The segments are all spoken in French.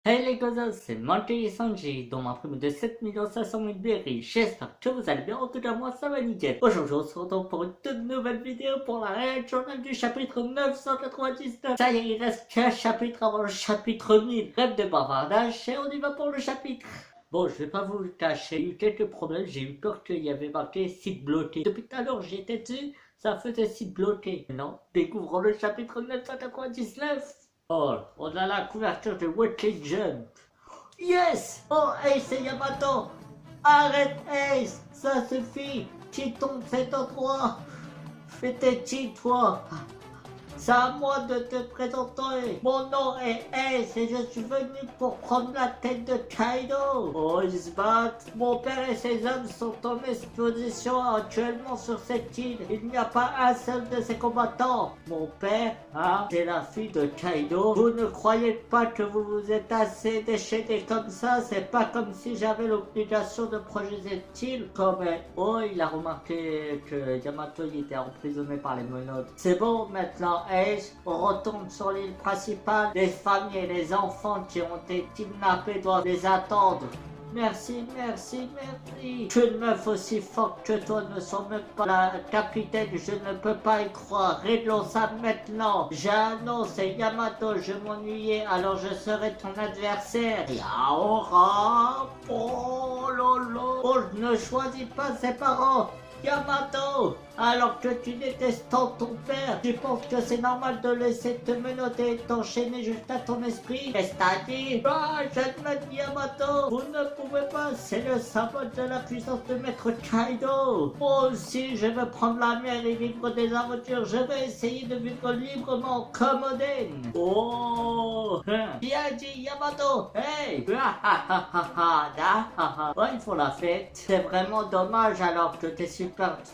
Hey les gosses, c'est Monty et Sanji, dont ma prime de 7 500 000 berries. J'espère que vous allez bien, en tout cas moi ça va nickel. Aujourd'hui on se retrouve pour une toute nouvelle vidéo pour la réaction du chapitre 999. Ça y est, il reste qu'un chapitre avant le chapitre 1000. Rêve de bavardage et on y va pour le chapitre. Bon, je vais pas vous le cacher, j'ai eu quelques problèmes, j'ai eu peur qu'il y avait marqué site bloqué. Depuis tout à l'heure j'y étais dessus, ça faisait site bloqué. Non, découvrons le chapitre 999. Oh, on a la couverture de Weekly Jump. Yes! Oh, Ace c'est Yamato! Arrête, Ace! Ça suffit! Chiton, c'est ton droit! Fais tes cheats, toi! C'est à moi de te présenter. Mon nom est Ace et je suis venu pour prendre la tête de Kaido. Oh, ils se battent. Mon père et ses hommes sont en exposition actuellement sur cette île. Il n'y a pas un seul de ces combattants. Mon père, c'est la fille de Kaido. Vous ne croyez pas que vous vous êtes assez déchaîné comme ça? C'est pas comme si j'avais l'obligation de protéger cette île. Comme oh, il a remarqué que Yamato il était emprisonné par les menottes. C'est bon maintenant. Ace, on retourne sur l'île principale. Les familles et les enfants qui ont été kidnappés doivent les attendre. Merci, merci, merci. Qu'une meuf aussi forte que toi ne soit même pas la capitaine, je ne peux pas y croire. Réglons ça maintenant. J'ai annoncé Yamato, je m'ennuyais, alors je serai ton adversaire. Yaora, oh lolo. Oh, je ne choisis pas ses parents. Yamato, alors que tu détestes tant ton père, tu penses que c'est normal de laisser te menotter et t'enchaîner jusqu'à ton esprit? Qu'est-ce que t'as dit? Ah, j'admets Yamato, vous ne pouvez pas, c'est le symbole de la puissance de Maître Kaido. Moi aussi, je veux prendre la mer et vivre des aventures, je vais essayer de vivre librement comme Oden. Oh, bien dit Yamato, hey. Ouais, ils font la fête. C'est vraiment dommage alors que t'es super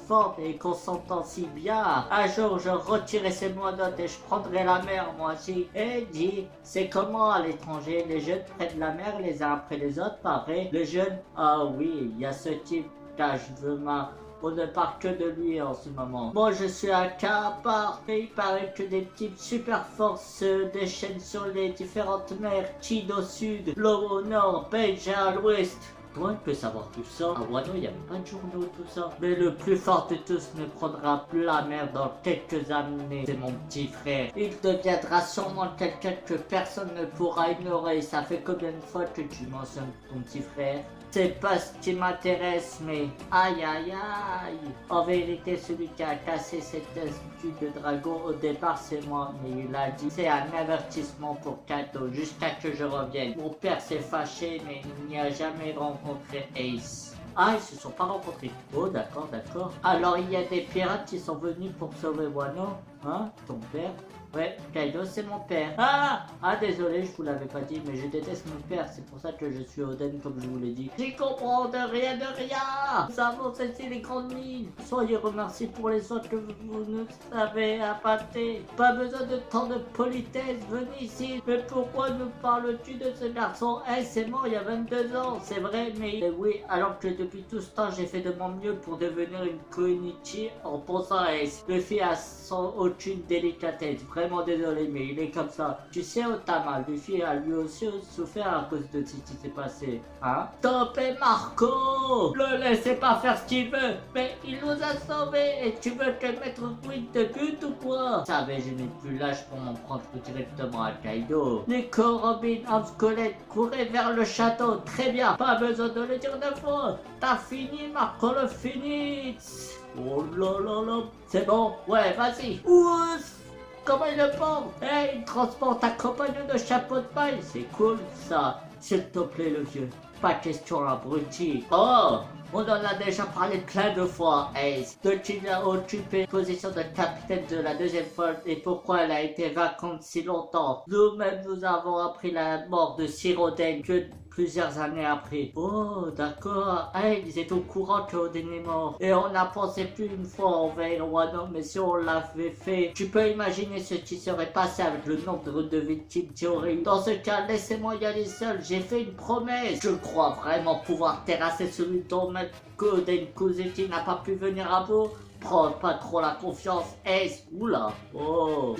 forte et qu'on s'entend si bien. Un jour, je retirerai ces menottes et je prendrai la mer, moi aussi. Et dis, c'est comment à l'étranger? Les jeunes prennent la mer les uns après les autres, pareil. Les jeunes, ah oui, il y a ce type d'Ashvema. On ne parle que de lui en ce moment. Moi, je suis un cas à part. Et il paraît que des types super forts se déchaînent sur les différentes mers. Chid au sud, Law au nord, Beijing à l'ouest. Toi, il peut savoir tout ça. À Wano, il n'y avait pas de journaux, tout ça. Mais le plus fort de tous ne prendra plus la mer dans quelques années. C'est mon petit frère. Il deviendra sûrement quelqu'un que personne ne pourra ignorer. Ça fait combien de fois que tu mentionnes ton petit frère? C'est pas ce qui m'intéresse, mais aïe aïe aïe. En vérité, celui qui a cassé cette statue de dragon au départ, c'est moi. Mais il a dit c'est un avertissement pour Kato jusqu'à que je revienne. Mon père s'est fâché, mais il n'y a jamais rencontré Ace. Ah, ils se sont pas rencontrés. Oh, d'accord, d'accord. Alors, il y a des pirates qui sont venus pour sauver Wano. Hein, ton père? Ouais, Kaido c'est mon père. Ah, désolé, je vous l'avais pas dit, mais je déteste mon père, c'est pour ça que je suis Oden comme je vous l'ai dit. J'y comprends de rien de rien. Nous avons cessé les grandes mines. Soyez remerciés pour les autres que vous ne savez appâter. Pas besoin de tant de politesse, venez ici. Mais pourquoi nous parles-tu de ce garçon? C'est mort il y a 22 ans, c'est vrai, mais oui, alors que depuis tout ce temps j'ai fait de mon mieux pour devenir une Koinichi en pensant à Ace. Le fils a sans aucune délicatesse, vraiment désolé, mais il est comme ça. Tu sais, Otama, Luffy a lui aussi souffert à cause de ce qui s'est passé. Hein? Topé Marco! Le laissez pas faire ce qu'il veut, mais il nous a sauvés et tu veux que Maître Queen te bute ou quoi? Vous savez, je n'ai plus l'âge pour m'en prendre directement à Kaido. Nico, Robin, Hans, Colette, courez vers le château. Très bien, pas besoin de le dire 2 fois. T'as fini, Marco le Phoenix. Oh là là là. C'est bon, ouais, vas-y. Ouf! Comment il le porte? Hey, il transporte un compagnon de chapeau de paille. C'est cool, ça. S'il te plaît, le vieux. Pas question, abruti. Oh, on en a déjà parlé plein de fois, Ace. De qui a occupé la position de capitaine de la deuxième flotte et pourquoi elle a été vacante si longtemps. Nous-mêmes, nous avons appris la mort de Sir Oden que plusieurs années après. Oh, d'accord. Hey, ils étaient au courant que Oden est mort. Et on a pensé plus une fois envers Wano, mais si on l'avait fait, tu peux imaginer ce qui serait passé avec le nombre de victimes qu'il y aurait eu. Dans ce cas, laissez-moi y aller seul. J'ai fait une promesse. Je crois vraiment pouvoir terrasser celui dont Oden Kuzuki n'a pas pu venir à bout. prends pas trop la confiance, Ace. Oula. Oh.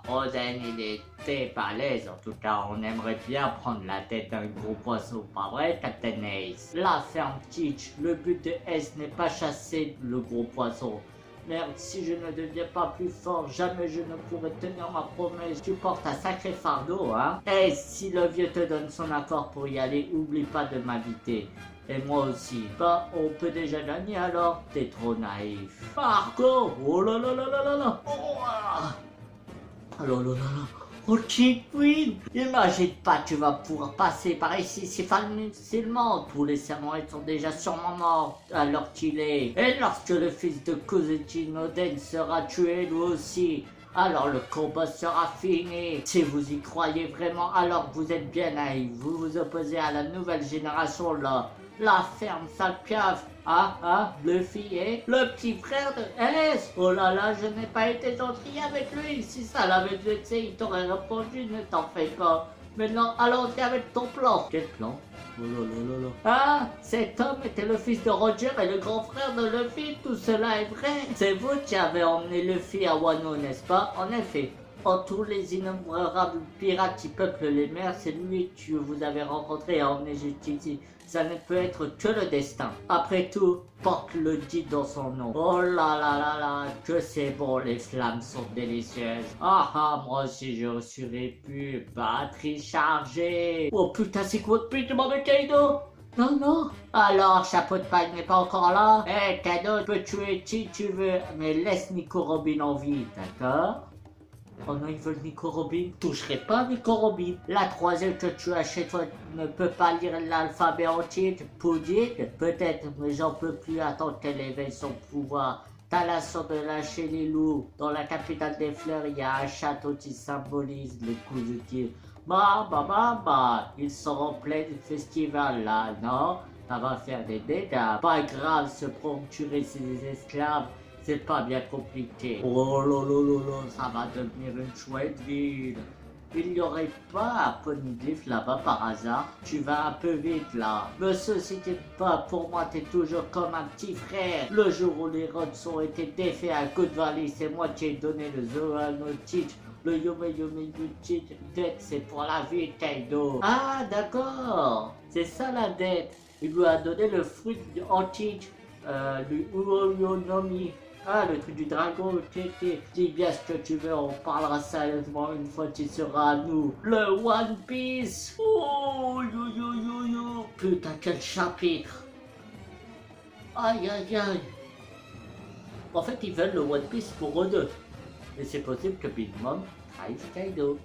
Oden, il était balèze. En tout cas, on aimerait bien prendre la tête d'un gros poisson, pas vrai, Captain Ace? La ferme Teach. Le but de Ace n'est pas chasser le gros poisson. Merde, si je ne deviens pas plus fort, jamais je ne pourrai tenir ma promesse. Tu portes un sacré fardeau, hein? Et si le vieux te donne son accord pour y aller, oublie pas de m'inviter. Et moi aussi. Bah, on peut déjà gagner alors? T'es trop naïf. Marco! Oh là là là là là là! Oh là là là là! Oh, Cheat Queen! Imagine pas, tu vas pouvoir passer par ici si facilement. Tous les Samouraïs sont déjà sûrement morts alors qu'il est. Et lorsque le fils de Kozuchi Noden sera tué lui aussi, alors le combat sera fini. Si vous y croyez vraiment, alors vous êtes bien naïf. Vous vous opposez à la nouvelle génération là. La ferme sale piaf. Luffy est le petit frère de S. Oh là là, je n'ai pas été gentil avec lui. Si ça l'avait vexé, il t'aurait répondu, ne t'en fais pas. Maintenant, allons-y avec ton plan. Quel plan? Oh là là là là. Ah, cet homme était le fils de Roger et le grand frère de Luffy. Tout cela est vrai. C'est vous qui avez emmené Luffy à Wano, n'est-ce pas? En effet. En tous les innombrables pirates qui peuplent les mers, c'est lui que vous avez rencontré et emmené jusqu'ici. Ça ne peut être que le destin. Après tout, porte le dit dans son nom. Oh là là là là, que c'est bon, les flammes sont délicieuses. Moi aussi je serais pu. Batterie chargée. Oh putain, c'est quoi depuis tu m'en veux Kaido? Non, non. Alors, Chapeau de paille n'est pas encore là? Kaido, tu peux tuer qui tu veux, mais laisse Nico Robin en vie, d'accord? Oh non, ils veulent Nico Robin. Toucherai pas Nico Robin. La troisième que tu as chez toi ne peut pas lire l'alphabet entier. Pudding, peut-être, mais j'en peux plus attendre qu'elle éveille son pouvoir. T'as la sorte de lâcher les loups. Dans la capitale des fleurs, il y a un château qui symbolise les Kozuki. Ils sont en plein festival là, non? Ça va faire des dégâts. Pas grave, se procurer ses esclaves. C'est pas bien compliqué. Oh là là là là, ça va devenir une chouette ville. Il n'y aurait pas un poneglyphe là-bas par hasard? Tu vas un peu vite là. Me sollicite pas, pour moi t'es toujours comme un petit frère. Le jour où les rods ont été défaits à Good Valley, c'est moi qui ai donné le Zoano Teach. Le Yume Teach. Dette, c'est pour la vie, Kaido. Ah, d'accord. C'est ça la dette. Il lui a donné le fruit antique. Le Uoyonomi. Ah, le truc du dragon, ok. Dis bien ce que tu veux, on parlera sérieusement une fois qu'il sera à nous. Le One Piece. Oh, yo. Putain, quel chapitre. Aïe, aïe, aïe. En fait, ils veulent le One Piece pour eux deux. Et c'est possible que Big Mom trahisse Kaido.